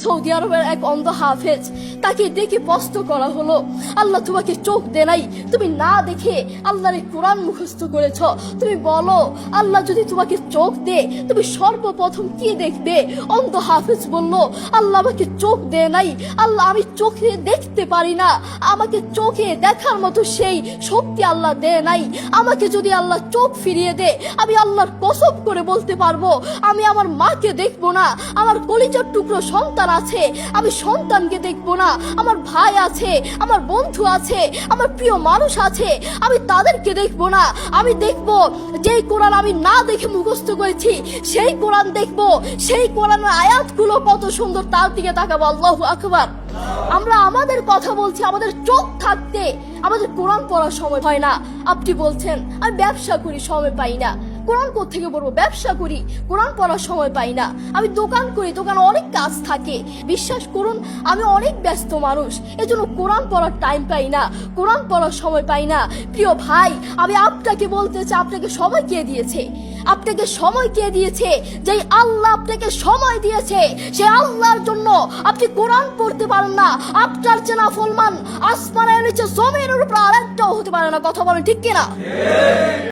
Saudi আরবের এক অন্ধ হাফেজ, তাকে ডেকে প্রশ্ন করা হলো, আল্লাহ তোমাকে চোখ দে নাই, তুমি না দেখে আল্লাহর কোরআন মুখস্থ করেছ, তুমি বলো আল্লাহ যদি তোমাকে চোখ দে তুমি সর্বপ্রথম কি দেখবে? অন্ধ হাফেজ বলল, আল্লাহ আমাকে চোখ দে নাই, আল্লাহ আমি চোখে দেখতে পারি না, আমাকে চোখে দেখার মতো সেই শক্তি আল্লাহ দে নাই। আমাকে যদি আল্লাহ চোখ ফিরিয়ে দে, আমি আল্লাহর কসম করে বলতে পারবো আমি আমার মাকে দেখবো না, আমার কলিজার টুকরো সন্তান আছে আমি সন্তানকে দেখবো না, আমার ভাই আছে, আমার বন্ধু আছে, আমার প্রিয় মানুষ আছে আমি তাদেরকে দেখবো না। আমি দেখবো যেই কোরআন আমি না দেখে মুখস্থ করেছি সেই কোরআন দেখবো, সেই কোরআনের আয়াতগুলো কত সুন্দর তার দিকে তাকাবো। আল্লাহু আকবার। আমরা আমাদের কথা বলছি, আমাদের চোখ থাকতে আমাদের কোরআন পড়ার সময় হয় না। আপনি বলছেন আমি ব্যবসা করি সময় পাই না, কোরআন কোত্থেকে পড়বো? ব্যবসা করি কোরআন পড়ার সময় পাই না, আমি দোকান করি দোকানে অনেক কাজ থাকে, বিশ্বাস করুন আমি অনেক ব্যস্ত মানুষ, এজন্য কোরআন পড়ার টাইম পাই না, কোরআন পড়ার সময় পাই না। প্রিয় ভাই, আমি আপনাকে বলতে চাই আপনাকে সময় কে দিয়েছে? আপনাকে সময় কে দিয়েছে? যে আল্লাহ আপনাকে সময় দিয়েছে সেই আল্লাহর জন্য আপনি কোরআন পড়তে পারেন না। আপনার চেনা ফলমান আসমানের নিচে জমিনের উপর আরেকটাও হতে পারে না। কথা বলেন ঠিক কিনা?